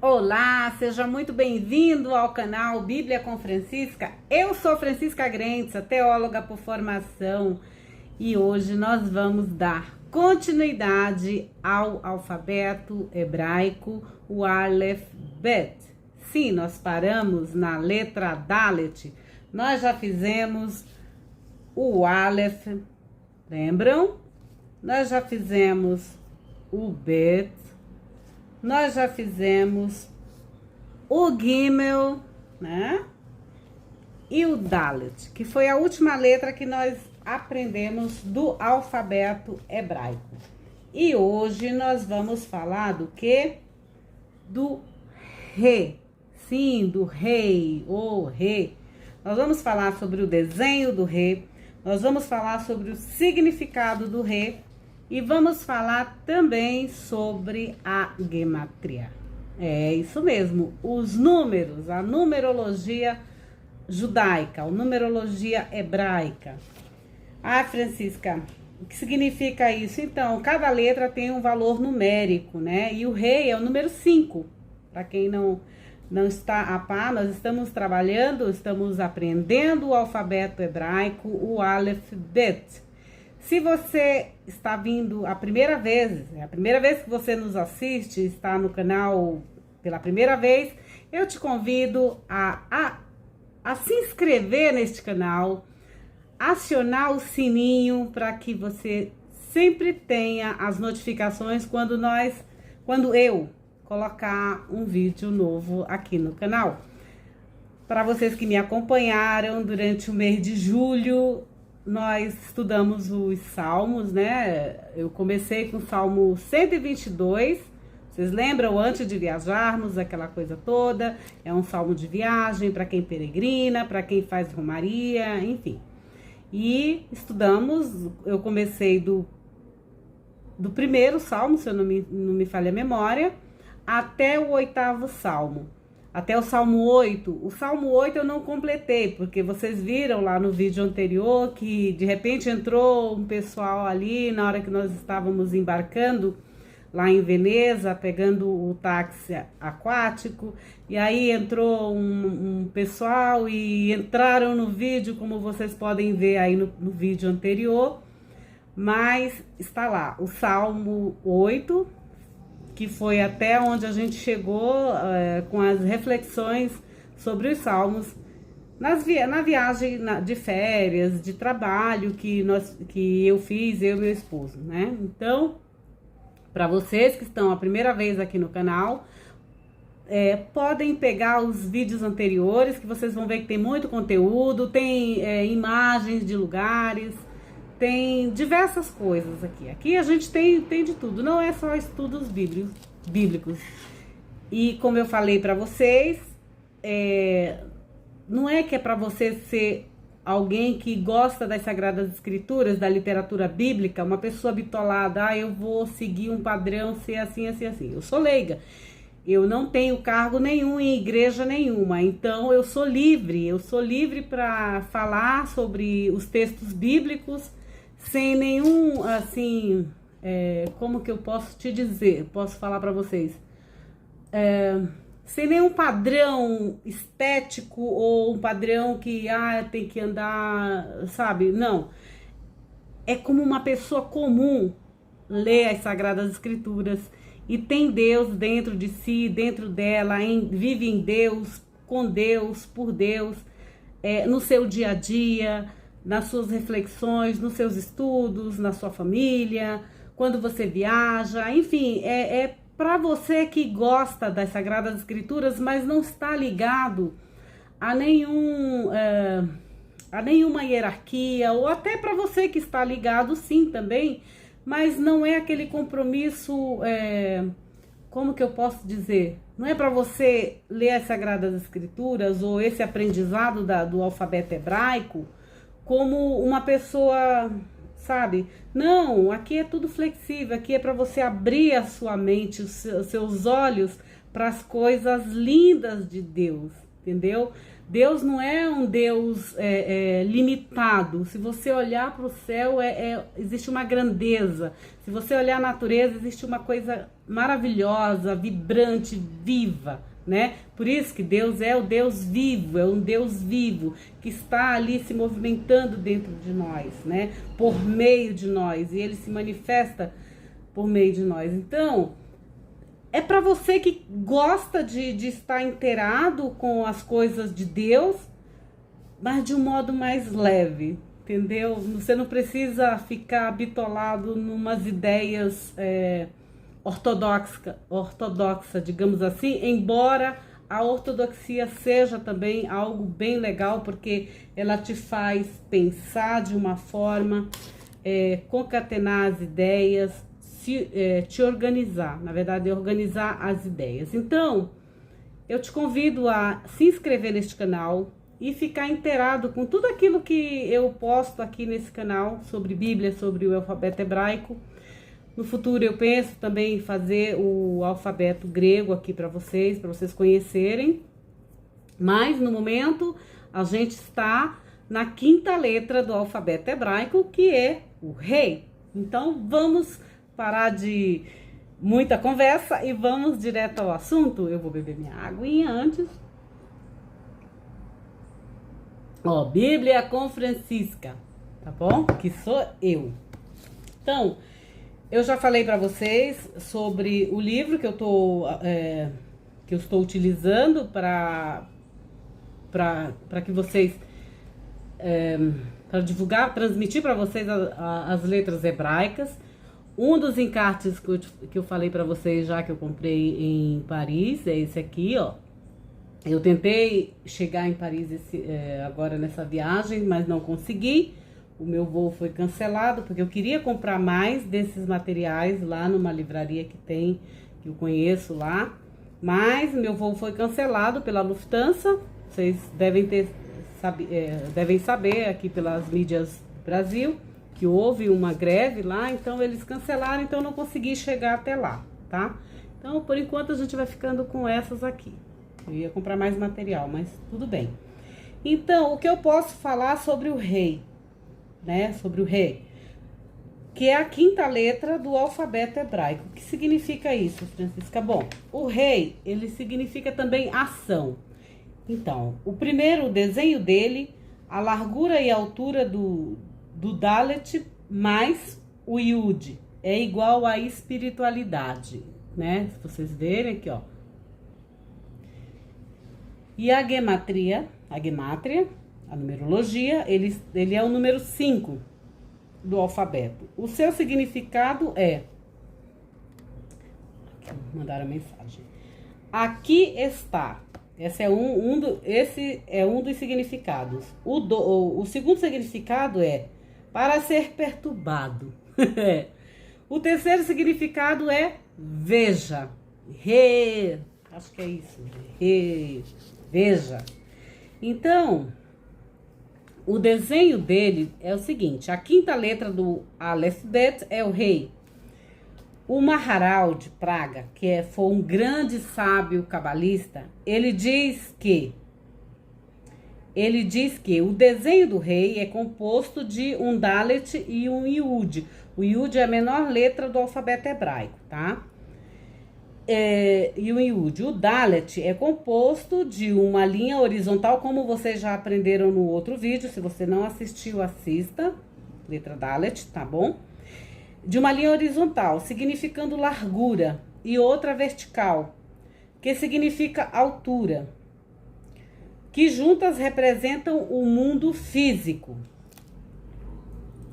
Olá, seja muito bem-vindo ao canal Bíblia com Francisca. Eu sou Francisca Grentza, teóloga por formação, e hoje nós vamos dar continuidade ao alfabeto hebraico, o Aleph Bet. Sim, nós paramos na letra Dalet. Nós já fizemos o Aleph, lembram? Nós já fizemos o Bet. Nós já fizemos o Gimel, né? E o Dalet, que foi a última letra que nós aprendemos do alfabeto hebraico. E hoje nós vamos falar do quê? Do Re. Sim, do rei, ou Re. Nós vamos falar sobre o desenho do Re. Nós vamos falar sobre o significado do Re. E vamos falar também sobre a gematria. É isso mesmo, os números, a numerologia judaica, a numerologia hebraica. Ah, Francisca, o que significa isso? Então, cada letra tem um valor numérico, né? E o rei é o número 5. Para quem não está a par, nós estamos trabalhando, estamos aprendendo o alfabeto hebraico, o Aleph Bet. Se você está vindo a primeira vez, é a primeira vez que você nos assiste, está no canal pela primeira vez, eu te convido a se inscrever neste canal, acionar o sininho para que você sempre tenha as notificações quando eu colocar um vídeo novo aqui no canal. Para vocês que me acompanharam durante o mês de julho, nós estudamos os salmos, né? Eu comecei com o Salmo 122. Vocês lembram? Antes de viajarmos, aquela coisa toda. É um salmo de viagem para quem peregrina, para quem faz romaria, enfim. E estudamos, eu comecei do primeiro salmo, se eu não me falha a memória, até o 8º salmo. Até o Salmo 8. O Salmo 8 eu não completei, porque vocês viram lá no vídeo anterior que de repente entrou um pessoal ali na hora que nós estávamos embarcando lá em Veneza, pegando o táxi aquático, e aí entrou um pessoal e entraram no vídeo, como vocês podem ver aí no vídeo anterior, mas está lá, o Salmo 8, que foi até onde a gente chegou com as reflexões sobre os salmos na viagem de férias, de trabalho que eu fiz, eu e meu esposo, né? Então, para vocês que estão a primeira vez aqui no canal, podem pegar os vídeos anteriores, que vocês vão ver que tem muito conteúdo, tem imagens de lugares, tem diversas coisas aqui. Aqui a gente tem de tudo, não é só estudos bíblicos. E como eu falei para vocês, não é que é para você ser alguém que gosta das Sagradas Escrituras, da literatura bíblica, uma pessoa bitolada, eu vou seguir um padrão, ser assim, assim, assim. Eu sou leiga. Eu não tenho cargo nenhum em igreja nenhuma, então eu sou livre para falar sobre os textos bíblicos sem nenhum, assim, como que eu posso te dizer, posso falar para vocês, sem nenhum padrão estético ou um padrão que, tem que andar, sabe, não, é como uma pessoa comum lê as Sagradas Escrituras e tem Deus dentro de si, dentro dela, vive em Deus, com Deus, por Deus, no seu dia a dia, nas suas reflexões, nos seus estudos, na sua família, quando você viaja, enfim, para você que gosta das Sagradas Escrituras, mas não está ligado a nenhuma hierarquia, ou até para você que está ligado sim também, mas não é aquele compromisso, como que eu posso dizer? Não é para você ler as Sagradas Escrituras ou esse aprendizado do alfabeto hebraico como uma pessoa, sabe? Não, aqui é tudo flexível, aqui é para você abrir a sua mente, os seus olhos para as coisas lindas de Deus, entendeu? Deus não é um Deus limitado. Se você olhar para o céu, existe uma grandeza. Se você olhar a natureza, existe uma coisa maravilhosa, vibrante, viva, né? Por isso que Deus é o Deus vivo, é um Deus vivo que está ali se movimentando dentro de nós, né? Por meio de nós, e Ele se manifesta por meio de nós. Então, é para você que gosta de estar inteirado com as coisas de Deus, mas de um modo mais leve, entendeu? Você não precisa ficar bitolado numas ideias ortodoxa, digamos assim, embora a ortodoxia seja também algo bem legal, porque ela te faz pensar de uma forma, concatenar as ideias, te organizar, na verdade, organizar as ideias. Então, eu te convido a se inscrever neste canal e ficar inteirado com tudo aquilo que eu posto aqui nesse canal sobre Bíblia, sobre o alfabeto hebraico. No futuro eu penso também em fazer o alfabeto grego aqui para vocês conhecerem. Mas no momento a gente está na 5ª letra do alfabeto hebraico, que é o rei. Então vamos parar de muita conversa e vamos direto ao assunto. Eu vou beber minha aguinha antes. Ó, Bíblia com Francisca, tá bom? Que sou eu. Então, eu já falei para vocês sobre o livro que eu estou utilizando para que vocês, para divulgar, transmitir para vocês as letras hebraicas. Um dos encartes que eu falei para vocês já, que eu comprei em Paris, é esse aqui, ó. Eu tentei chegar em Paris agora nessa viagem, mas não consegui. O meu voo foi cancelado, porque eu queria comprar mais desses materiais lá numa livraria que eu conheço lá. Mas meu voo foi cancelado pela Lufthansa. Vocês devem saber aqui pelas mídias do Brasil que houve uma greve lá, então eles cancelaram, então eu não consegui chegar até lá, tá? Então, por enquanto, a gente vai ficando com essas aqui. Eu ia comprar mais material, mas tudo bem. Então, o que eu posso falar sobre o rei, né? Sobre o rei, que é a 5ª letra do alfabeto hebraico. O que significa isso, Francisca? Bom, o rei, ele significa também ação. Então, o primeiro desenho dele, a largura e a altura do Dalet mais o Yud é igual à espiritualidade, né? Se vocês verem aqui, ó. E a gematria, a numerologia, ele é o número 5 do alfabeto. O seu significado é... Aqui, mandaram a mensagem. Aqui está. Esse é um dos significados. O segundo significado é para ser perturbado. O terceiro significado é veja. Acho que é isso. Veja. Então, o desenho dele é o seguinte. A 5ª letra do Aleph Bet é o rei. O Maharal de Praga, que foi um grande sábio cabalista, ele diz que o desenho do rei é composto de um Dalet e um Yud. O Yud é a menor letra do alfabeto hebraico, tá? E o Yud. O Dalet é composto de uma linha horizontal, como vocês já aprenderam no outro vídeo. Se você não assistiu, assista. Letra Dalet, tá bom? De uma linha horizontal, significando largura, e outra vertical, que significa altura, que juntas representam o mundo físico,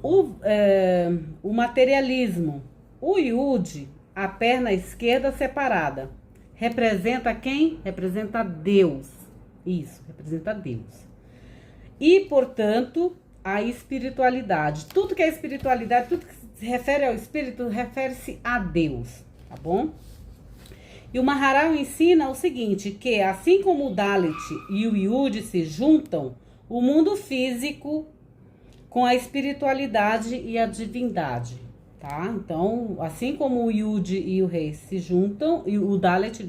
o materialismo. O Yud, a perna esquerda separada, representa quem? Representa Deus. Isso, representa Deus. E, portanto, a espiritualidade. Tudo que é espiritualidade, tudo que se refere ao espírito, refere-se a Deus, tá bom? E o Maharal ensina o seguinte, que assim como o Dalet e o Yud se juntam, o mundo físico com a espiritualidade e a divindade, tá? Então, assim como o Yud e o rei se juntam, e o Dalet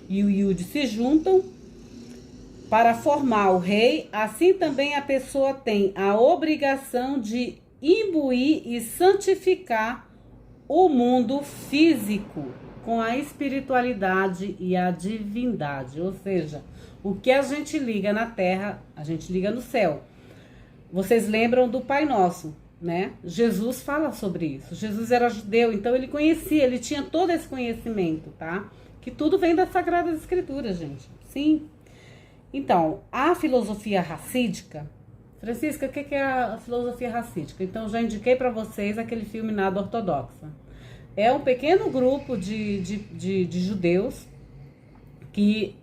e o Yud se juntam, para formar o rei, assim também a pessoa tem a obrigação de imbuir e santificar o mundo físico com a espiritualidade e a divindade. Ou seja, o que a gente liga na terra, a gente liga no céu. Vocês lembram do Pai Nosso, né? Jesus fala sobre isso. Jesus era judeu, então ele conhecia, ele tinha todo esse conhecimento, tá? Que tudo vem das Sagradas Escrituras, gente. Sim. Então, a filosofia racídica... Francisca, o que é a filosofia racídica? Então, já indiquei para vocês aquele filme Nada Ortodoxa. É um pequeno grupo de judeus que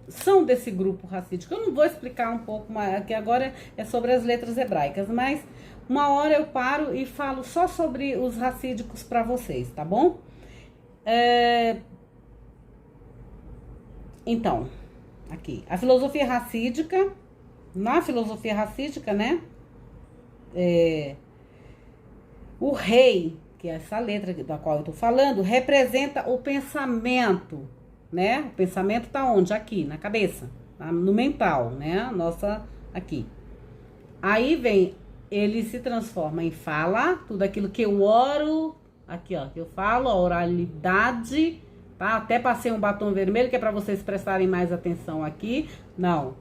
são desse grupo racídico. Eu não vou explicar um pouco mais, que agora é sobre as letras hebraicas, mas uma hora eu paro e falo só sobre os racídicos para vocês, tá bom? Então, aqui, a filosofia racídica, na filosofia racídica, né, o rei, que é essa letra da qual eu tô falando, representa o pensamento, né, o pensamento tá onde? Aqui, na cabeça, tá? No mental, né, nossa, aqui. Aí vem, ele se transforma em fala, tudo aquilo que eu oro, aqui ó, que eu falo, a oralidade, tá? Até passei um batom vermelho, que é para vocês prestarem mais atenção aqui. Não.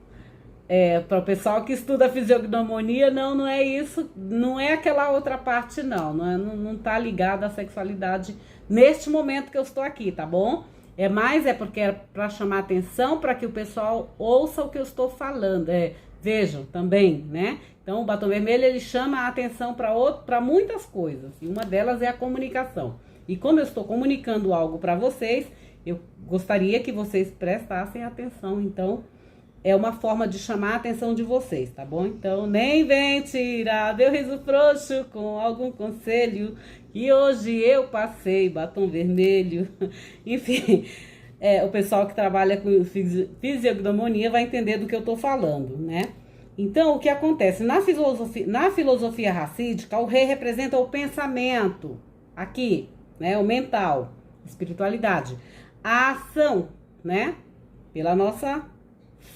Para o pessoal que estuda fisiognomonia, não é isso. Não é aquela outra parte, não tá ligada à sexualidade neste momento que eu estou aqui, tá bom? É porque é para chamar atenção, para que o pessoal ouça o que eu estou falando. Vejam também, né? Então, o batom vermelho, ele chama a atenção para muitas coisas. E uma delas é a comunicação. E como eu estou comunicando algo para vocês, eu gostaria que vocês prestassem atenção. Então, é uma forma de chamar a atenção de vocês, tá bom? Então, nem vem tirar meu riso frouxo com algum conselho, que hoje eu passei batom vermelho. Enfim, o pessoal que trabalha com fisiognomonia vai entender do que eu tô falando, né? Então, o que acontece? Na filosofia racídica, o rei representa o pensamento, aqui, né? O mental, espiritualidade. A ação, né? Pela nossa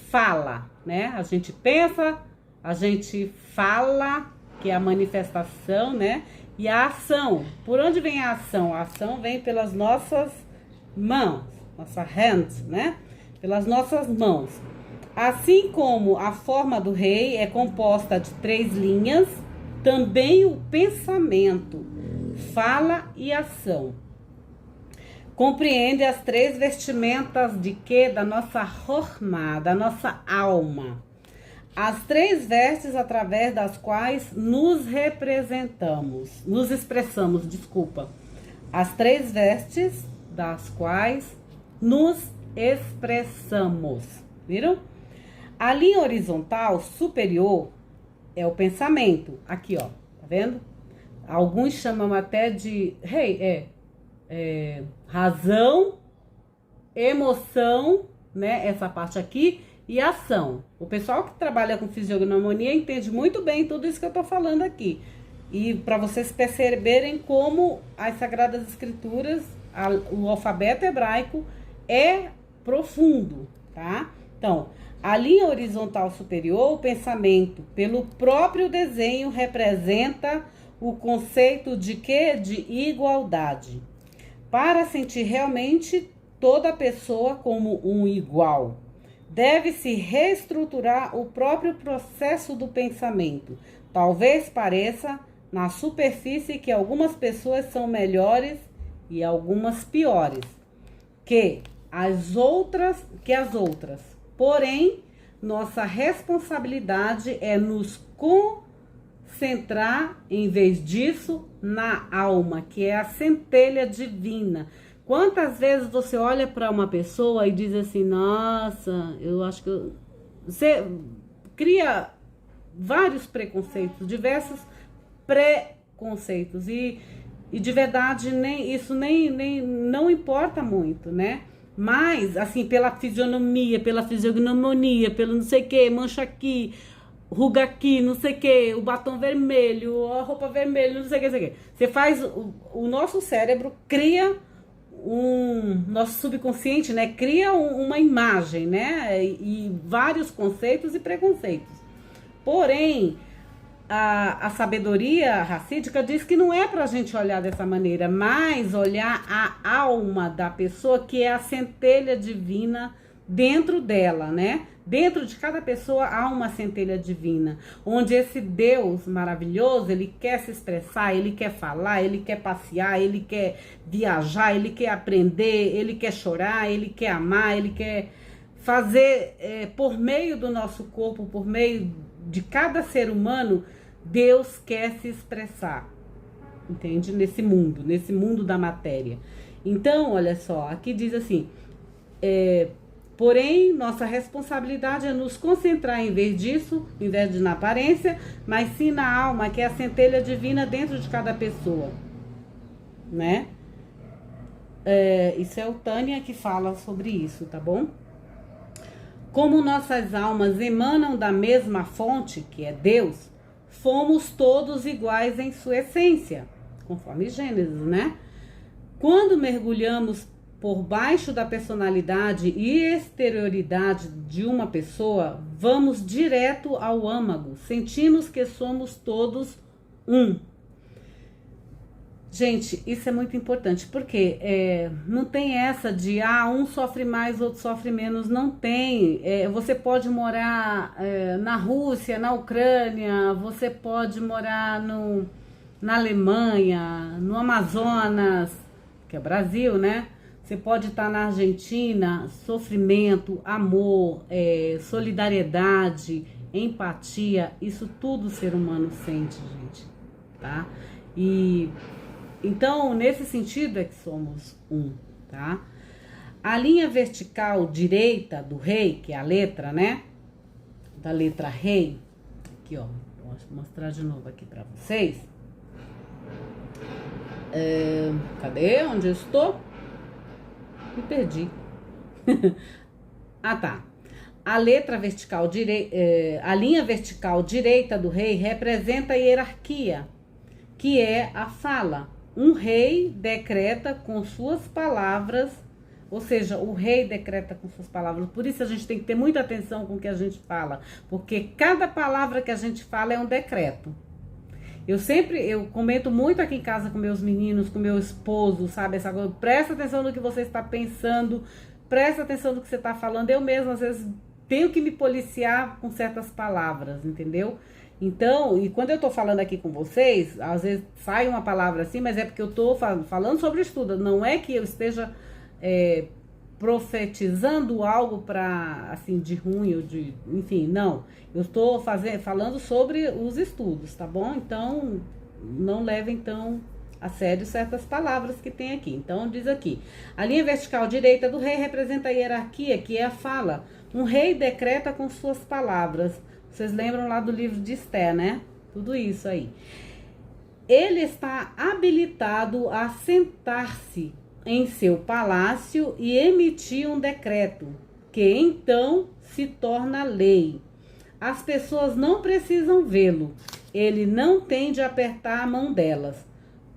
fala, né? A gente pensa, a gente fala, que é a manifestação, né? E a ação. Por onde vem a ação? A ação vem pelas nossas mãos, nossa hand, né? Pelas nossas mãos. Assim como a forma do rei é composta de 3 linhas, também o pensamento, fala e ação. Compreende as 3 vestimentas de quê? Da nossa horma, da nossa alma. As 3 vestes através das quais nos representamos, nos expressamos, desculpa. As 3 vestes das quais nos expressamos, viram? A linha horizontal superior é o pensamento, aqui ó, tá vendo? Alguns chamam até de razão, emoção, né? Essa parte aqui, e ação. O pessoal que trabalha com fisiognomonia entende muito bem tudo isso que eu tô falando aqui. E para vocês perceberem como as Sagradas Escrituras, o alfabeto hebraico é profundo, tá? Então, a linha horizontal superior, o pensamento, pelo próprio desenho, representa o conceito de quê? De igualdade. Para sentir realmente toda pessoa como um igual, deve-se reestruturar o próprio processo do pensamento. Talvez pareça, na superfície, que algumas pessoas são melhores e algumas piores que as outras. Porém, nossa responsabilidade é nos concentrar, em vez disso, na alma, que é a centelha divina. Quantas vezes você olha para uma pessoa e diz assim, nossa, eu acho que... Você cria vários preconceitos, diversos preconceitos. E de verdade, isso não importa muito, né? Mas, assim, pela fisionomia, pela fisiognomonia, pelo não sei o que, mancha aqui, ruga aqui, não sei o que, o batom vermelho, a roupa vermelha, não sei o que, não sei o que. Você faz, o nosso cérebro cria nosso subconsciente, né, cria uma imagem, né, e vários conceitos e preconceitos. Porém, a sabedoria racídica diz que não é para a gente olhar dessa maneira, mas olhar a alma da pessoa, que é a centelha divina dentro dela, né? Dentro de cada pessoa há uma centelha divina, onde esse Deus maravilhoso, ele quer se expressar, ele quer falar, ele quer passear, ele quer viajar, ele quer aprender, ele quer chorar, ele quer amar, ele quer fazer por meio do nosso corpo, por meio de cada ser humano, Deus quer se expressar, entende? Nesse mundo da matéria. Então, olha só, aqui diz assim, porém, nossa responsabilidade é nos concentrar, em vez disso, em vez de na aparência, mas sim na alma, que é a centelha divina dentro de cada pessoa, né? Isso é o Tânia que fala sobre isso, tá bom? Como nossas almas emanam da mesma fonte, que é Deus, fomos todos iguais em sua essência, conforme Gênesis, né? Quando mergulhamos por baixo da personalidade e exterioridade de uma pessoa, vamos direto ao âmago, sentimos que somos todos um. Gente, isso é muito importante, porque não tem essa de um sofre mais, outro sofre menos, não tem. Você pode morar na Rússia, na Ucrânia, você pode morar na Alemanha, no Amazonas, que é Brasil, né? Você pode estar na Argentina, sofrimento, amor, solidariedade, empatia, isso tudo o ser humano sente, gente, tá? Então, nesse sentido é que somos um, tá? A linha vertical direita do rei, que é a letra, né? Da letra rei, aqui, ó, vou mostrar de novo aqui pra vocês. Cadê? Onde eu estou? Me perdi. Tá. A letra vertical a linha vertical direita do rei representa a hierarquia, que é a fala. Um rei decreta com suas palavras, ou seja, o rei decreta com suas palavras. Por isso a gente tem que ter muita atenção com o que a gente fala, porque cada palavra que a gente fala é um decreto. Eu comento muito aqui em casa com meus meninos, com meu esposo, sabe? Essa coisa, presta atenção no que você está pensando, presta atenção no que você está falando. Eu mesma, às vezes, tenho que me policiar com certas palavras, entendeu? Então, e quando eu tô falando aqui com vocês, às vezes sai uma palavra assim, mas é porque eu tô falando sobre estudo. Não é que eu esteja profetizando algo para assim de ruim ou de, enfim, não. Eu estou falando sobre os estudos, tá bom? Então, não levem então a sério certas palavras que tem aqui. Então, diz aqui: a linha vertical direita do rei representa a hierarquia, que é a fala. Um rei decreta com suas palavras. Vocês lembram lá do livro de Esther, né? Tudo isso aí. Ele está habilitado a sentar-se em seu palácio e emitir um decreto, que então se torna lei. As pessoas não precisam vê-lo. Ele não tem de apertar a mão delas.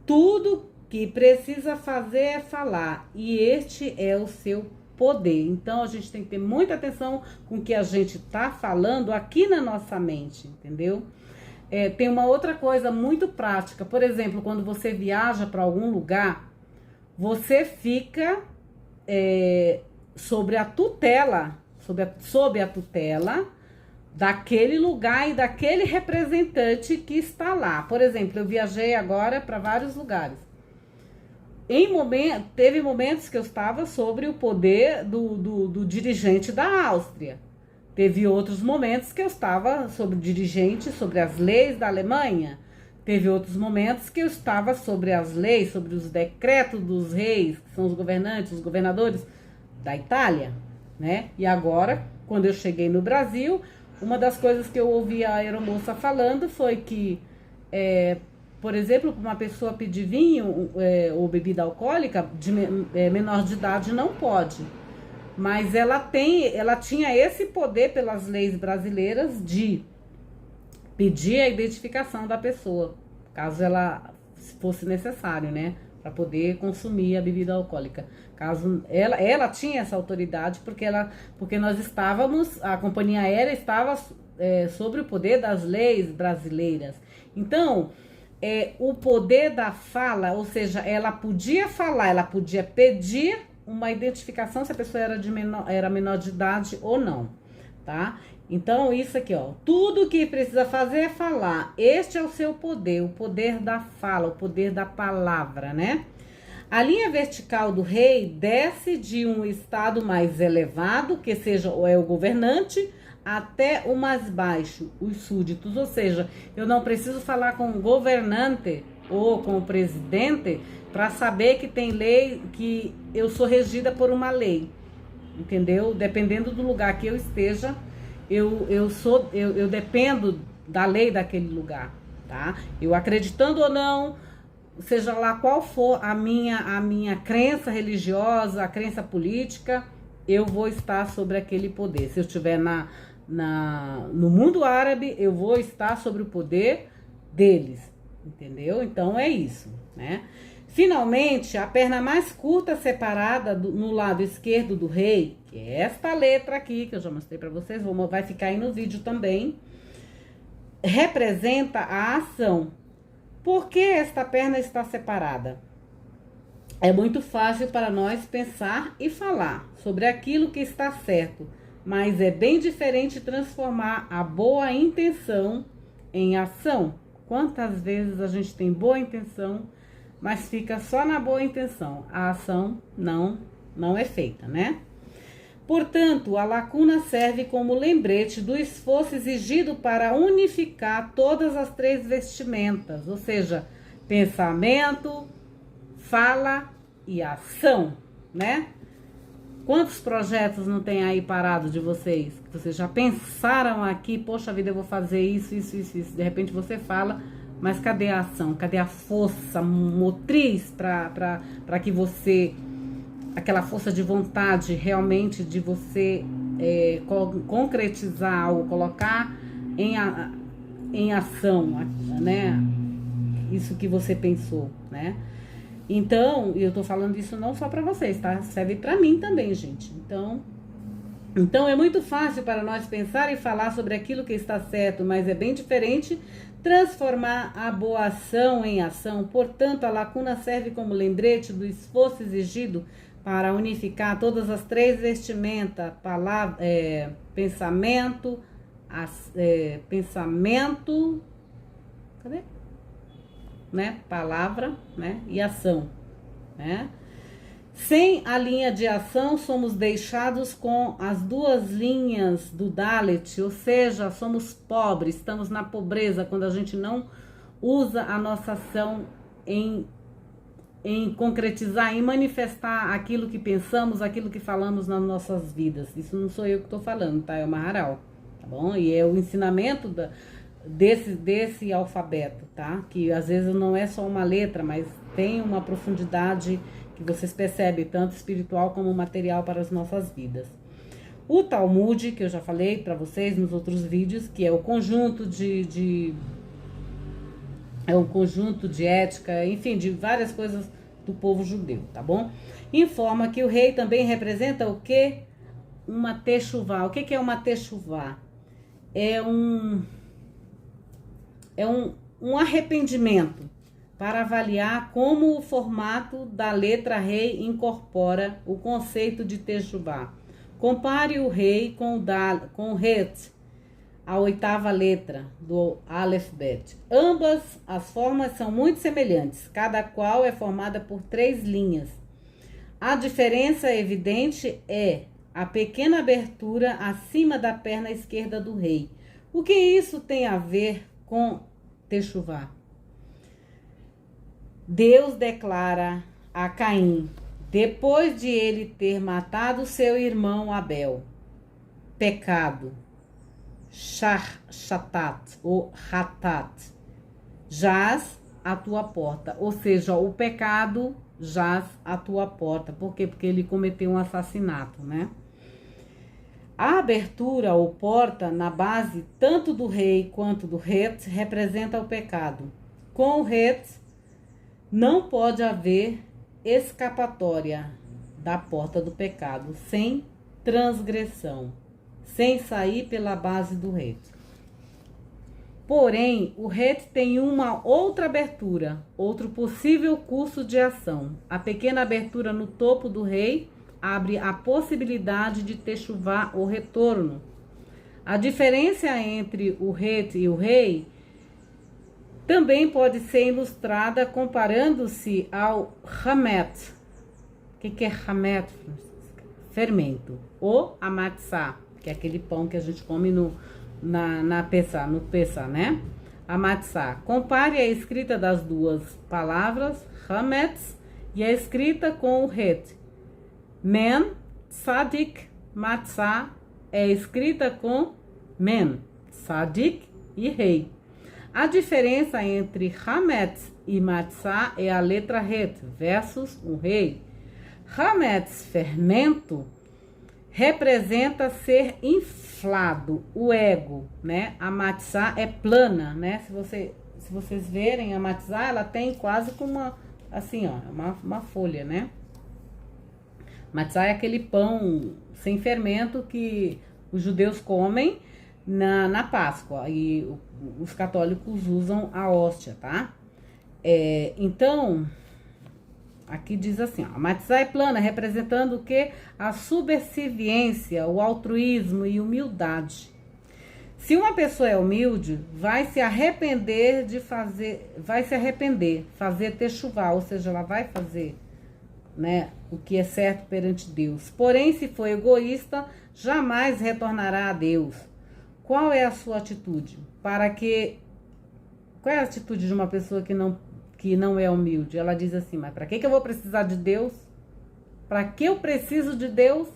Tudo que precisa fazer é falar, e este é o seu poder. Então, a gente tem que ter muita atenção com o que a gente está falando aqui na nossa mente, entendeu? Tem uma outra coisa muito prática. Por exemplo, quando você viaja para algum lugar, você fica sob a tutela daquele lugar e daquele representante que está lá. Por exemplo, eu viajei agora para vários lugares. Teve momentos que eu estava sobre o poder do dirigente da Áustria. Teve outros momentos que eu estava sobre o dirigente, sobre as leis da Alemanha. Teve outros momentos que eu estava sobre as leis, sobre os decretos dos reis, que são os governantes, os governadores da Itália, né? E agora, quando eu cheguei no Brasil, uma das coisas que eu ouvi a aeromoça falando foi que, por exemplo, uma pessoa pedir vinho ou bebida alcoólica, menor de idade não pode. Mas ela tinha esse poder pelas leis brasileiras de pedir a identificação da pessoa, caso ela fosse necessário, né? para poder consumir a bebida alcoólica. Caso ela tinha essa autoridade porque nós estávamos, a companhia aérea estava sobre o poder das leis brasileiras. Então, o poder da fala, ou seja, ela podia falar, ela podia pedir uma identificação se a pessoa era menor de idade ou não, tá? Então, isso aqui, ó, tudo que precisa fazer é falar. Este é o seu poder, o poder da fala, o poder da palavra, né? A linha vertical do rei desce de um estado mais elevado, que seja o governante, até o mais baixo, os súditos. Ou seja, eu não preciso falar com o governante ou com o presidente para saber que tem lei, que eu sou regida por uma lei, entendeu? Dependendo do lugar que eu esteja, eu dependo da lei daquele lugar, tá? Eu acreditando ou não, seja lá qual for a minha crença religiosa, a crença política, eu vou estar sobre aquele poder. Se eu estiver no mundo árabe, eu vou estar sobre o poder deles, entendeu? Então é isso, né? Finalmente, a perna mais curta separada no lado esquerdo do rei, que é esta letra aqui, que eu já mostrei para vocês, vai ficar aí no vídeo também, representa a ação. Por que esta perna está separada? É muito fácil para nós pensar e falar sobre aquilo que está certo, mas é bem diferente transformar a boa intenção em ação. Quantas vezes a gente tem boa intenção, mas fica só na boa intenção, a ação não é feita, né? Portanto, a lacuna serve como lembrete do esforço exigido para unificar todas as três vestimentas, ou seja, pensamento, fala e ação, né? Quantos projetos não tem aí parado de vocês? Que vocês já pensaram aqui, poxa vida, eu vou fazer isso. De repente você fala, mas cadê a ação? Cadê a força motriz para que você, aquela força de vontade realmente de você concretizar ou colocar em ação, né? Isso que você pensou, né? Então, eu tô falando isso não só para vocês, tá? Serve para mim também, gente. Então é muito fácil para nós pensar e falar sobre aquilo que está certo, mas é bem diferente transformar a boa ação em ação. Portanto, a lacuna serve como lembrete do esforço exigido para unificar todas as três vestimentas, pensamento, cadê? Né? Palavra, né? E ação, né? Sem a linha de ação, somos deixados com as duas linhas do Dalet, ou seja, somos pobres, estamos na pobreza quando a gente não usa a nossa ação em concretizar, em manifestar aquilo que pensamos, aquilo que falamos nas nossas vidas. Isso não sou eu que estou falando, tá? É o Maharal, tá bom? E é o ensinamento desse alfabeto, tá? Que às vezes não é só uma letra, mas tem uma profundidade que vocês percebem, tanto espiritual como material para as nossas vidas. O Talmud, que eu já falei para vocês nos outros vídeos, que é o conjunto é um conjunto de ética, enfim, de várias coisas do povo judeu, tá bom? Informa que o rei também representa o quê? Uma techuvá. O que é uma techuvá? É um arrependimento para avaliar como o formato da letra rei incorpora o conceito de techuvá. Compare o rei com o het, a oitava letra do Aleph Bet. Ambas as formas são muito semelhantes, cada qual é formada por 3 linhas. A diferença evidente é a pequena abertura acima da perna esquerda do rei. O que isso tem a ver com techuvá? Deus declara a Caim, depois de ele ter matado seu irmão Abel, pecado, shatat ou hatat, jaz à tua porta. Ou seja, o pecado jaz à tua porta. Por quê? Porque ele cometeu um assassinato, né? A abertura ou porta na base tanto do rei quanto do het representa o pecado. Com o het Não pode haver escapatória da porta do pecado sem transgressão, sem sair pela base do reto. Porém, o reto tem uma outra abertura, outro possível curso de ação. A pequena abertura no topo do rei abre a possibilidade de techuvá ou retorno. A diferença entre o reto e o rei também pode ser ilustrada comparando-se ao hamet. O que é hamet? Fermento. Ou a matzá, que é aquele pão que a gente come no Pessah, né? A matzá. Compare a escrita das duas palavras, hametz, e a escrita com o het. Men, tzadik, matzá, é escrita com men, tzadik e rei. A diferença entre hametz e matzá é a letra het versus o rei. Hametz, fermento, representa ser inflado, o ego, né? A matzá é plana, né? Se vocês verem, a matzá, ela tem quase como uma, assim, ó, uma folha, né? Matzá é aquele pão sem fermento que os judeus comem na Páscoa e os católicos usam a hóstia, tá? Então, aqui diz assim, ó, a matzá é plana, representando o quê? A subserviência, o altruísmo e humildade. Se uma pessoa é humilde, vai se arrepender, fazer techuvá, ou seja, ela vai fazer, né, o que é certo perante Deus. Porém, se for egoísta, jamais retornará a Deus. Qual é a sua atitude? Qual é a atitude de uma pessoa que não é humilde? Ela diz assim, mas para que eu vou precisar de Deus? Para que eu preciso de Deus?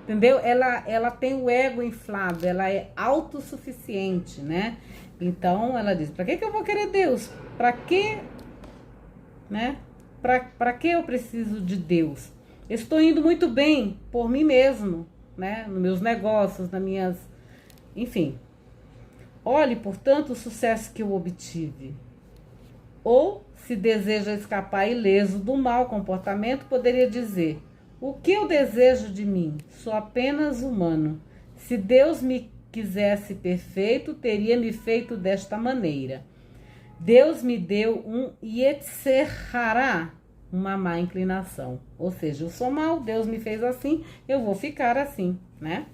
Entendeu? Ela tem o ego inflado, ela é autossuficiente, né? Então, ela diz, para que eu vou querer Deus? Para que, né? Para que eu preciso de Deus? Estou indo muito bem por mim mesmo, né? Nos meus negócios, enfim. Olhe, portanto, o sucesso que eu obtive. Ou, se deseja escapar ileso do mau comportamento, poderia dizer, o que eu desejo de mim? Sou apenas humano. Se Deus me quisesse perfeito, teria me feito desta maneira. Deus me deu um yetzer hará, uma má inclinação. Ou seja, eu sou mal, Deus me fez assim, eu vou ficar assim, né?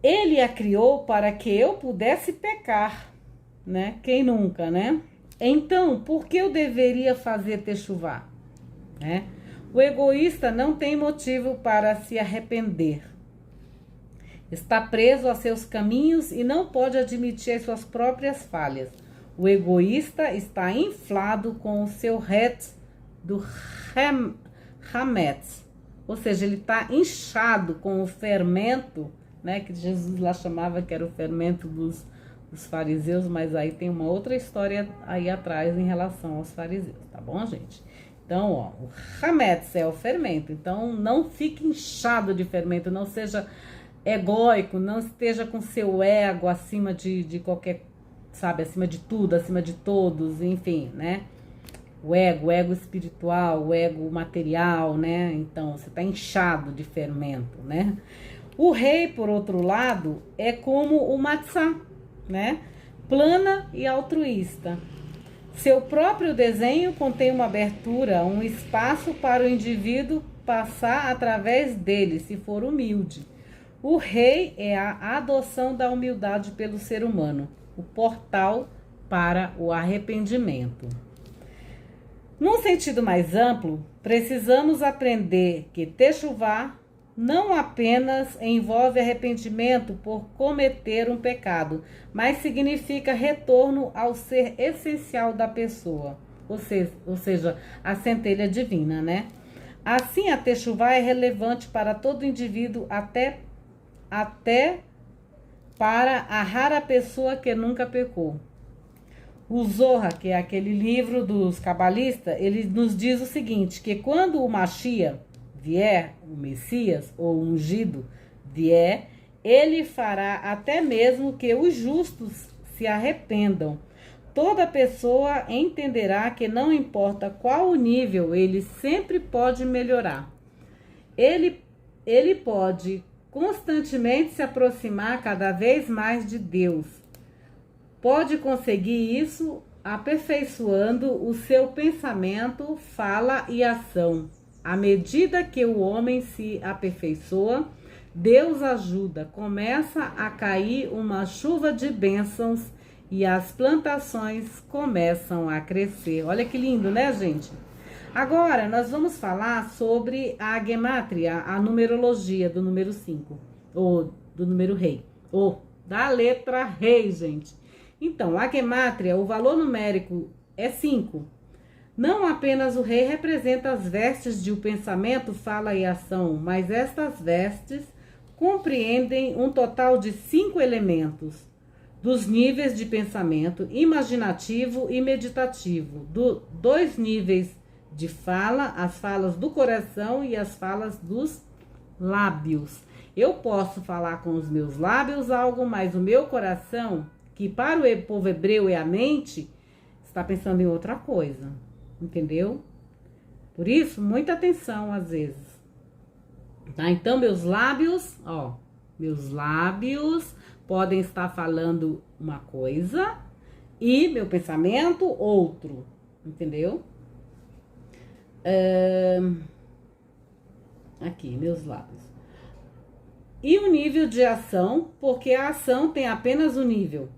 Ele a criou para que eu pudesse pecar, né? Quem nunca, né? Então, por que eu deveria fazer techuvá? Né? O egoísta não tem motivo para se arrepender. Está preso a seus caminhos e não pode admitir as suas próprias falhas. O egoísta está inflado com o seu het do hametz. Ou seja, ele está inchado com o fermento, né, que Jesus lá chamava que era o fermento dos fariseus, mas aí tem uma outra história aí atrás em relação aos fariseus, tá bom, gente? Então, ó, o hametz é o fermento, então não fique inchado de fermento, não seja egóico, não esteja com seu ego acima de qualquer, sabe, acima de tudo, acima de todos, enfim, né? O ego espiritual, o ego material, né? Então, você tá inchado de fermento, né? O rei, por outro lado, é como o matzá, né? Plana e altruísta. Seu próprio desenho contém uma abertura, um espaço para o indivíduo passar através dele, se for humilde. O rei é a adoção da humildade pelo ser humano, o portal para o arrependimento. Num sentido mais amplo, precisamos aprender que techuvá não apenas envolve arrependimento por cometer um pecado, mas significa retorno ao ser essencial da pessoa, ou seja, a centelha divina, né? Assim, a techuvá é relevante para todo indivíduo, até para a rara pessoa que nunca pecou. O Zohar, que é aquele livro dos cabalistas, ele nos diz o seguinte, que quando o Mashiach vier, o Messias ou o ungido vier, ele fará até mesmo que os justos se arrependam. toda pessoa entenderá que não importa qual o nível, ele sempre pode melhorar. Ele pode constantemente se aproximar cada vez mais de Deus. Pode conseguir isso aperfeiçoando o seu pensamento, fala e ação. À medida que o homem se aperfeiçoa, Deus ajuda, começa a cair uma chuva de bênçãos e as plantações começam a crescer. Olha que lindo, né, gente? Agora, nós vamos falar sobre a gemátria, a numerologia do número 5, ou do número rei, ou da letra rei, gente. Então, a gemátria, o valor numérico é 5. Não apenas o rei representa as vestes de o pensamento, fala e ação, mas estas vestes compreendem um total de 5 elementos, dos níveis de pensamento imaginativo e meditativo, 2 níveis de fala, as falas do coração e as falas dos lábios. Eu posso falar com os meus lábios algo, mas o meu coração, que para o povo hebreu é a mente, está pensando em outra coisa, entendeu? Por isso, muita atenção às vezes. Tá? Então, meus lábios podem estar falando uma coisa e meu pensamento outro, entendeu? Aqui, meus lábios. E o nível de ação, porque a ação tem apenas um nível.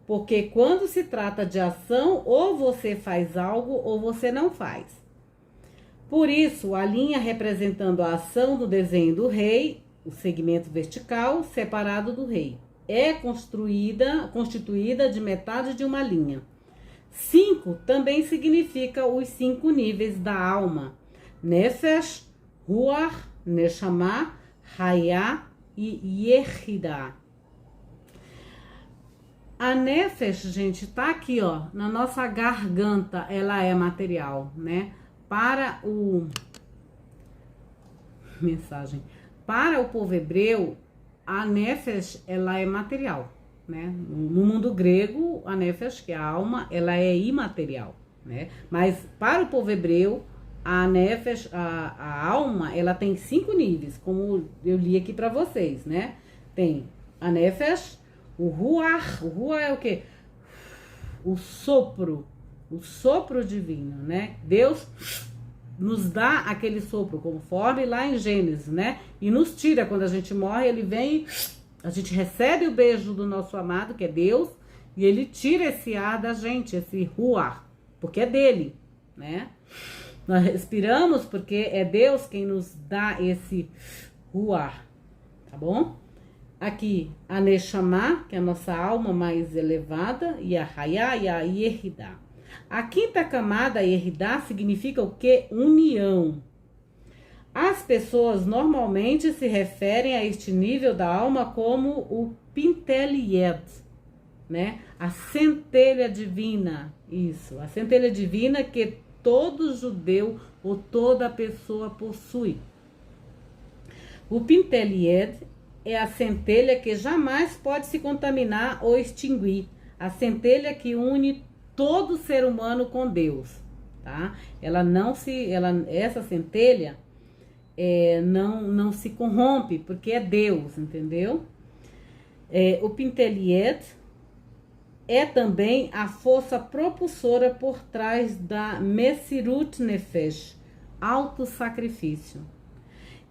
Porque quando se trata de ação, ou você faz algo ou você não faz. Por isso, a linha representando a ação do desenho do rei, o segmento vertical separado do rei, é constituída de metade de uma linha. 5 também significa os 5 níveis da alma: Nefesh, Ruach, Neshama, Hayah e Yehidah. A Nefesh, gente, tá aqui, ó, na nossa garganta, ela é material, né? Para o povo hebreu, a Nefesh, ela é material, né? No mundo grego, a Nefesh, que é a alma, ela é imaterial, né? Mas para o povo hebreu, a Nefesh, a alma, ela tem 5 níveis, como eu li aqui para vocês, né? Tem a Nefesh, o Ruach é o quê? O sopro divino, né? Deus nos dá aquele sopro, conforme lá em Gênesis, né? E nos tira, quando a gente morre, ele vem, a gente recebe o beijo do nosso amado, que é Deus, e ele tira esse ar da gente, esse Ruach, porque é dele, né? Nós respiramos porque é Deus quem nos dá esse Ruach, tá bom? Aqui, a Neshama, que é a nossa alma mais elevada, e a Hayah e a Yehidah. A quinta camada, Yehidah, significa o quê? União. As pessoas normalmente se referem a este nível da alma como o Pinteliet, né? A centelha divina, isso, a centelha divina que todo judeu ou toda pessoa possui. O Pinteliet é a centelha que jamais pode se contaminar ou extinguir. A centelha que une todo ser humano com Deus, tá? Essa centelha não se corrompe, porque é Deus, entendeu? O Pinteliet é também a força propulsora por trás da Messirut Nefesh, autossacrifício.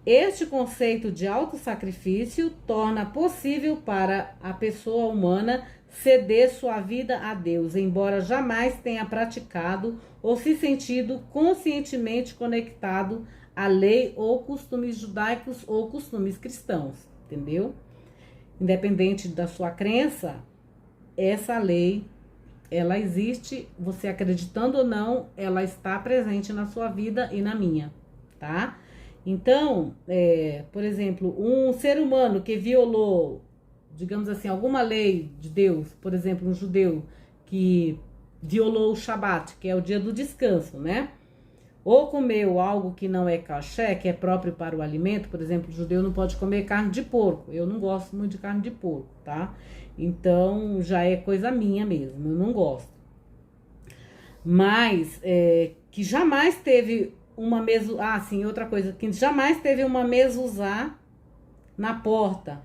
Este conceito de autossacrifício torna possível para a pessoa humana ceder sua vida a Deus, embora jamais tenha praticado ou se sentido conscientemente conectado à lei ou costumes judaicos ou costumes cristãos, entendeu? Independente da sua crença, essa lei, ela existe, você acreditando ou não, ela está presente na sua vida e na minha, tá? Então, por exemplo, um ser humano que violou, digamos assim, alguma lei de Deus, por exemplo, um judeu que violou o Shabat, que é o dia do descanso, né? Ou comeu algo que não é kasher, que é próprio para o alimento, por exemplo, o judeu não pode comer carne de porco. Eu não gosto muito de carne de porco, tá? Então, já é coisa minha mesmo, eu não gosto. mas que jamais teve uma mezuzá, sim, outra coisa, que jamais teve uma mezuzá na porta,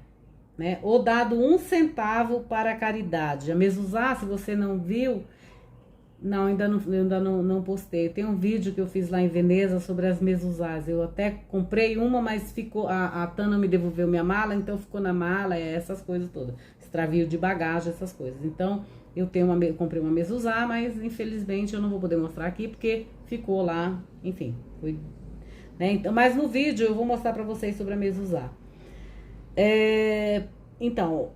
né? Ou dado 1 centavo para a caridade. A mezuzá, se você não viu, não, ainda não postei. Tem um vídeo que eu fiz lá em Veneza sobre as mezuzás. Eu até comprei uma, mas ficou, a Tana me devolveu minha mala, então ficou na mala, essas coisas todas. Extravio de bagagem, essas coisas. Então, eu comprei uma mezuzá, mas infelizmente eu não vou poder mostrar aqui, porque ficou lá, enfim. Foi, né? Então, mas no vídeo eu vou mostrar pra vocês sobre a mezuzá. Então,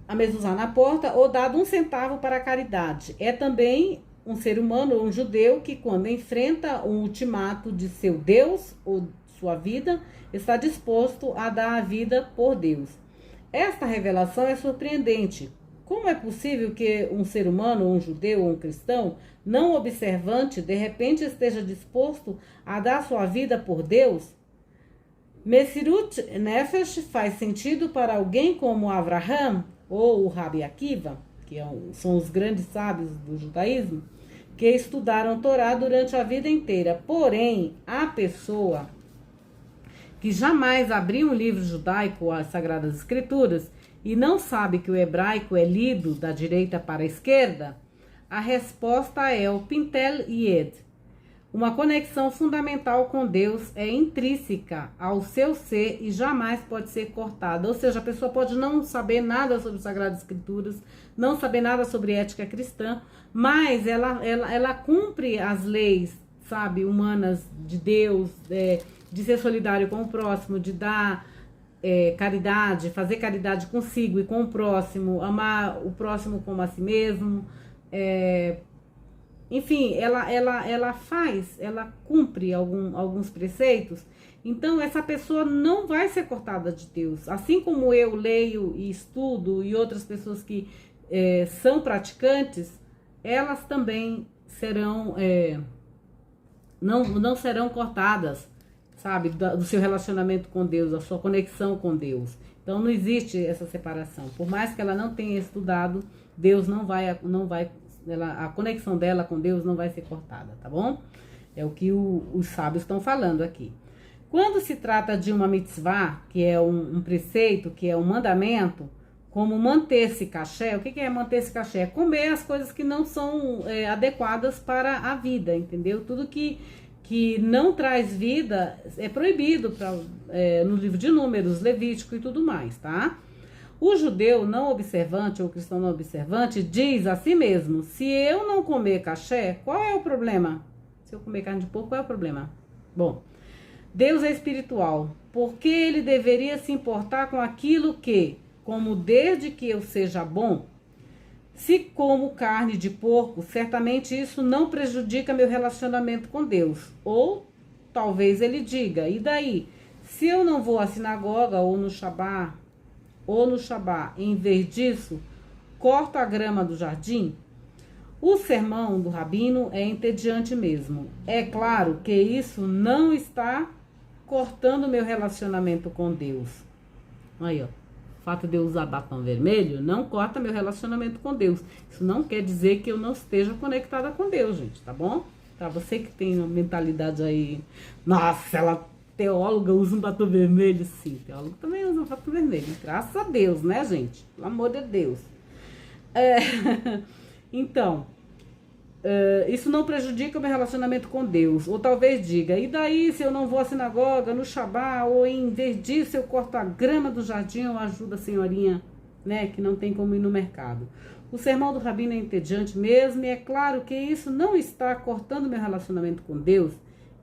a mezuzá na porta, ou dado 1 centavo para a caridade. É também um ser humano, um judeu, que quando enfrenta um ultimato de seu Deus ou sua vida, está disposto a dar a vida por Deus. Esta revelação é surpreendente. Como é possível que um ser humano, um judeu ou um cristão, não observante, de repente esteja disposto a dar sua vida por Deus? Mesirut Nefesh faz sentido para alguém como Avraham ou o Rabi Akiva, que são os grandes sábios do judaísmo, que estudaram Torá durante a vida inteira. Porém, a pessoa que jamais abriu um livro judaico, as Sagradas Escrituras, e não sabe que o hebraico é lido da direita para a esquerda, a resposta é o Pintel Yed. Uma conexão fundamental com Deus é intrínseca ao seu ser e jamais pode ser cortada. Ou seja, a pessoa pode não saber nada sobre as Sagradas Escrituras, não saber nada sobre ética cristã, mas ela cumpre as leis, sabe, humanas de Deus, de ser solidário com o próximo, de dar caridade, fazer caridade consigo e com o próximo, amar o próximo como a si mesmo, enfim, ela cumpre alguns preceitos. Então essa pessoa não vai ser cortada de Deus. Assim como eu leio e estudo, e outras pessoas que são praticantes, elas também serão não serão cortadas, sabe, do seu relacionamento com Deus, da sua conexão com Deus. Então não existe essa separação. Por mais que ela não tenha estudado, Deus não vai a conexão dela com Deus não vai ser cortada, tá bom? É o que os sábios estão falando aqui. Quando se trata de uma mitzvah, que é um preceito, que é um mandamento, como manter-se caché, o que é manter-se caché? É comer as coisas que não são adequadas para a vida, entendeu? Tudo que não traz vida é proibido no livro de Números, Levítico e tudo mais, tá? O judeu não observante ou cristão não observante diz a si mesmo: se eu não comer caché, qual é o problema? Se eu comer carne de porco, qual é o problema? Bom, Deus é espiritual. Por que ele deveria se importar com aquilo que, como desde que eu seja bom, se como carne de porco, certamente isso não prejudica meu relacionamento com Deus. Ou talvez ele diga: e daí? Se eu não vou à sinagoga ou no Shabá, em vez disso, corto a grama do jardim? O sermão do rabino é entediante mesmo. É claro que isso não está cortando meu relacionamento com Deus. Aí, ó. O fato de eu usar batom vermelho não corta meu relacionamento com Deus. Isso não quer dizer que eu não esteja conectada com Deus, gente, tá bom? Pra você que tem uma mentalidade aí, nossa, ela teóloga usa um batom vermelho, sim. Teólogo também usa um batom vermelho. Graças a Deus, né, gente? Pelo amor de Deus. Então, isso não prejudica o meu relacionamento com Deus. Ou talvez diga: e daí se eu não vou à sinagoga, no Shabá, ou em vez disso eu corto a grama do jardim ou ajudo a senhorinha, né, que não tem como ir no mercado? O sermão do rabino é entediante mesmo, e é claro que isso não está cortando meu relacionamento com Deus,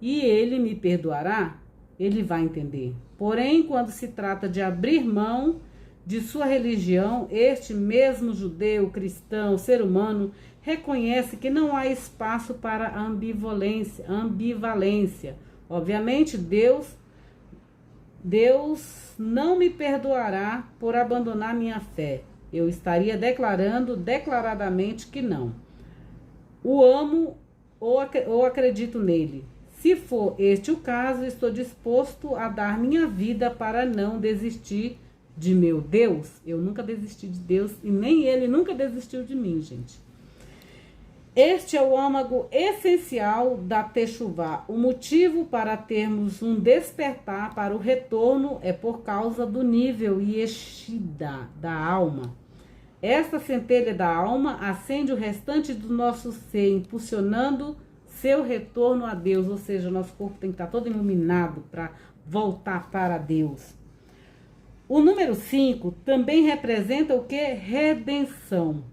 e ele me perdoará. Ele vai entender. Porém, quando se trata de abrir mão de sua religião, este mesmo judeu, cristão, ser humano, reconhece que não há espaço para ambivalência. Obviamente, Deus não me perdoará por abandonar minha fé. Eu estaria declarando declaradamente que não. O amo ou acredito nele. Se for este o caso, estou disposto a dar minha vida para não desistir de meu Deus. Eu nunca desisti de Deus e nem ele nunca desistiu de mim, gente. Este é o âmago essencial da Techuvá. O motivo para termos um despertar para o retorno é por causa do nível Yeshida da alma. Esta centelha da alma acende o restante do nosso ser, impulsionando seu retorno a Deus. Ou seja, nosso corpo tem que estar todo iluminado para voltar para Deus. O número 5 também representa o que? Redenção.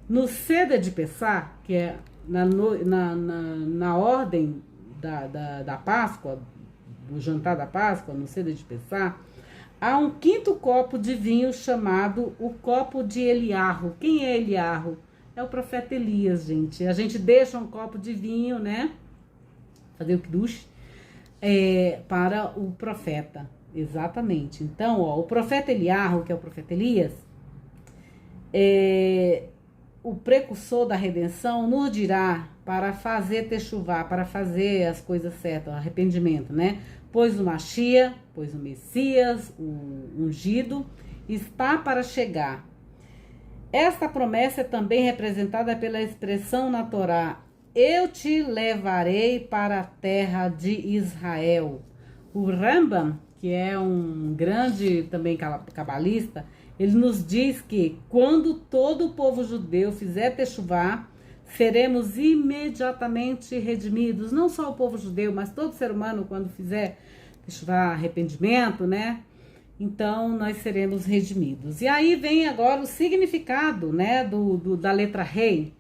No Seder de Pessah, que é na ordem da Páscoa, do jantar da Páscoa, no Seder de Pessah, há um quinto copo de vinho chamado o copo de Eliarro. Quem é Eliarro? É o profeta Elias, gente. A gente deixa um copo de vinho, né? Fazer o kiddush para o profeta. Exatamente. Então, ó, o profeta Eliarro, que é o profeta Elias, o precursor da redenção, nos dirá para fazer techuvá, para fazer as coisas certas, o arrependimento, né? Pois o Mashiach, pois o Messias, o ungido, está para chegar. Esta promessa é também representada pela expressão na Torá: eu te levarei para a terra de Israel. O Rambam, que é um grande também cabalista, ele nos diz que quando todo o povo judeu fizer techuvá, seremos imediatamente redimidos. Não só o povo judeu, mas todo ser humano, quando fizer techuvá, arrependimento, né? Então, nós seremos redimidos. E aí vem agora o significado, né, da letra rei.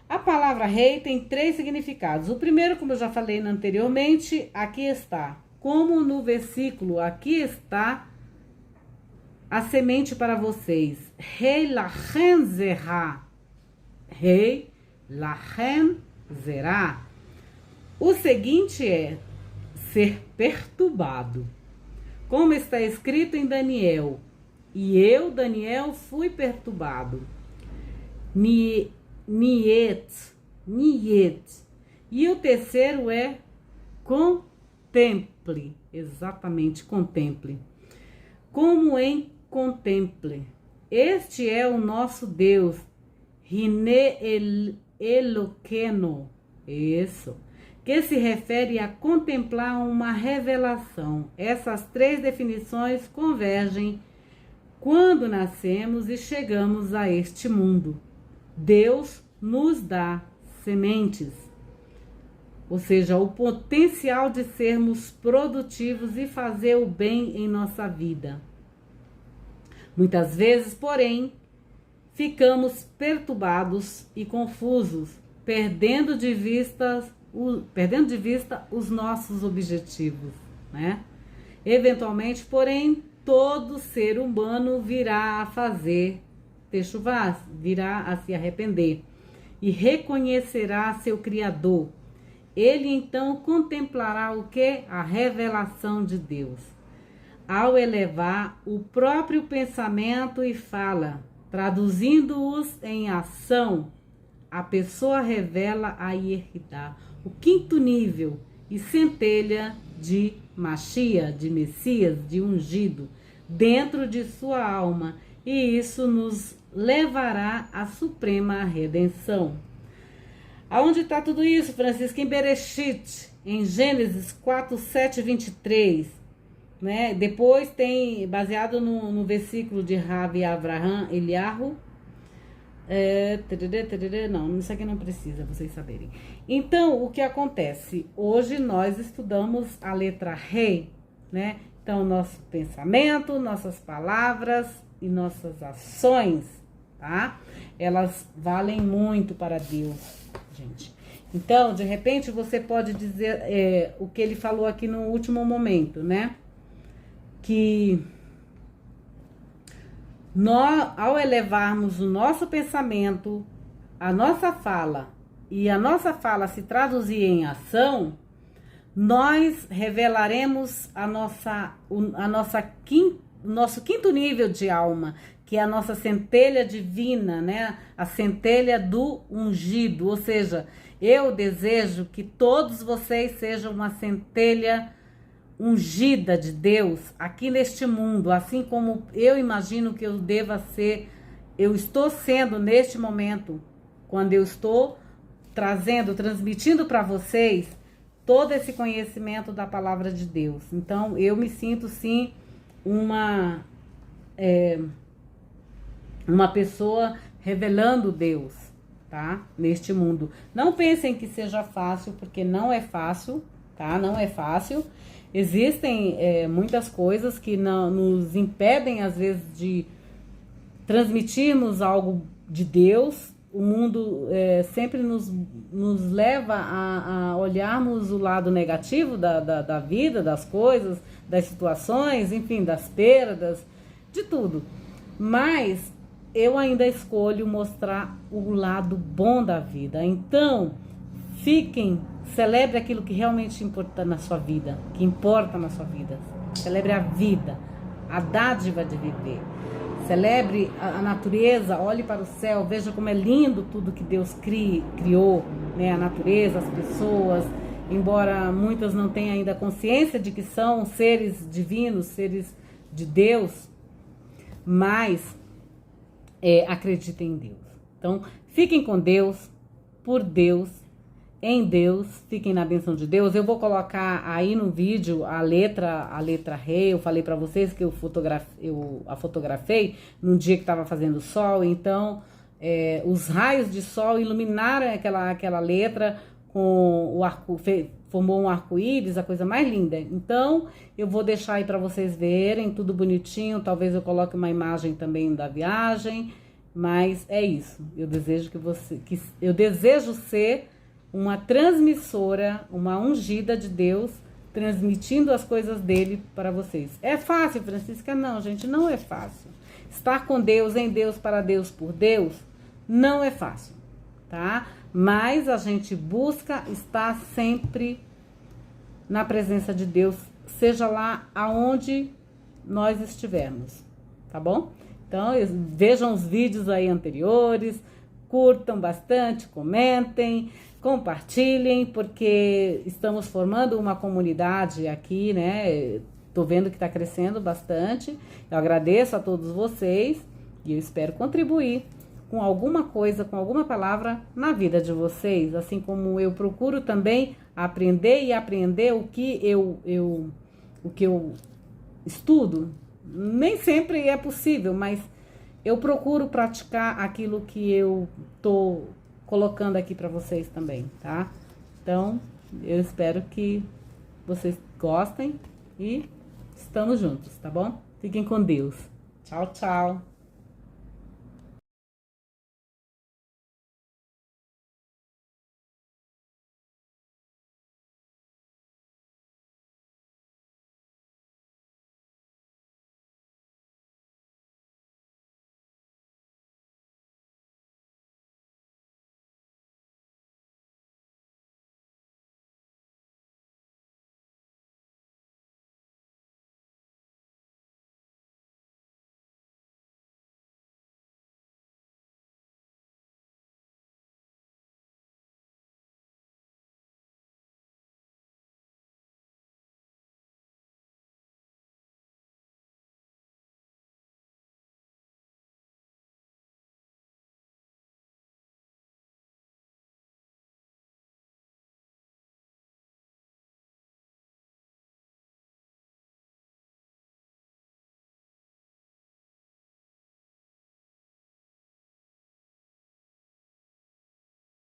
A palavra rei tem 3 significados. O primeiro, como eu já falei anteriormente, aqui está. Como no versículo, aqui está a semente para vocês. Rei lachen zerá. Rei lachen zerá. O seguinte é ser perturbado. Como está escrito em Daniel. E eu, Daniel, fui perturbado. Niet. E o terceiro é contemple. Exatamente, contemple. Como em contemple. Este é o nosso Deus. Hine Eloqueno. Isso. Que se refere a contemplar uma revelação. Essas 3 definições convergem quando nascemos e chegamos a este mundo. Deus nos dá sementes, ou seja, o potencial de sermos produtivos e fazer o bem em nossa vida. Muitas vezes, porém, ficamos perturbados e confusos, perdendo de vista os nossos objetivos, né? Eventualmente, porém, todo ser humano virá a fazer techuvá, virá a se arrepender e reconhecerá seu Criador. Ele então contemplará o que? A revelação de Deus. Ao elevar o próprio pensamento e fala, traduzindo-os em ação, a pessoa revela a Yehidá, o 5º nível e centelha de Mashiach, de Messias, de ungido, dentro de sua alma, e isso nos levará à suprema redenção. Aonde está tudo isso, Francisco? Em Bereshit, em Gênesis 4, 7, 23. Né? Depois tem, baseado no versículo de Rabi Avraham Eliarro. Não, isso aqui não precisa, vocês saberem. Então, o que acontece? Hoje nós estudamos a letra Rei, né? Então, nosso pensamento, nossas palavras e nossas ações, tá? Elas valem muito para Deus, gente. Então, de repente, você pode dizer o que ele falou aqui no último momento, né? Que nós, ao elevarmos o nosso pensamento, a nossa fala, e a nossa fala se traduzir em ação, nós revelaremos nosso 5º nível de alma, que é a nossa centelha divina, né? A centelha do ungido. Ou seja, eu desejo que todos vocês sejam uma centelha ungida de Deus aqui neste mundo, assim como eu imagino que eu deva ser, eu estou sendo neste momento, quando eu estou trazendo, transmitindo para vocês todo esse conhecimento da palavra de Deus. Então, eu me sinto, sim, uma pessoa revelando Deus, tá? Neste mundo. Não pensem que seja fácil, porque não é fácil, tá? Não é fácil. Existem muitas coisas que nos impedem, às vezes, de transmitirmos algo de Deus. O mundo sempre nos leva a olharmos o lado negativo da vida, das coisas, das situações, enfim, das perdas, de tudo. Mas eu ainda escolho mostrar o lado bom da vida. Então, celebre aquilo que realmente importa na sua vida, Celebre a vida, a dádiva de viver. Celebre a natureza, olhe para o céu, veja como é lindo tudo que Deus criou, né? A natureza, as pessoas, embora muitas não tenham ainda consciência de que são seres divinos, seres de Deus, mas acreditem em Deus. Então, fiquem com Deus, por Deus, em Deus, fiquem na bênção de Deus. Eu vou colocar aí no vídeo a letra Rei. Eu falei para vocês que eu a fotografei num dia que estava fazendo sol, então os raios de sol iluminaram aquela letra com o arco, formou um arco-íris, a coisa mais linda. Então, eu vou deixar aí para vocês verem, tudo bonitinho. Talvez eu coloque uma imagem também da viagem, mas é isso. Eu desejo ser uma transmissora, uma ungida de Deus, transmitindo as coisas dele para vocês. É fácil, Francisca? Não, gente, não é fácil. Estar com Deus, em Deus, para Deus, por Deus, não é fácil, tá? Mas a gente busca estar sempre na presença de Deus, seja lá aonde nós estivermos, tá bom? Então, vejam os vídeos aí anteriores, curtam bastante, comentem, compartilhem, porque estamos formando uma comunidade aqui, né? Tô vendo que está crescendo bastante. Eu agradeço a todos vocês e eu espero contribuir com alguma coisa, com alguma palavra na vida de vocês, assim como eu procuro também aprender e aprender o que eu estudo. Nem sempre é possível, mas eu procuro praticar aquilo que eu tô colocando aqui para vocês também, tá? Então, eu espero que vocês gostem e estamos juntos, tá bom? Fiquem com Deus. Tchau, tchau.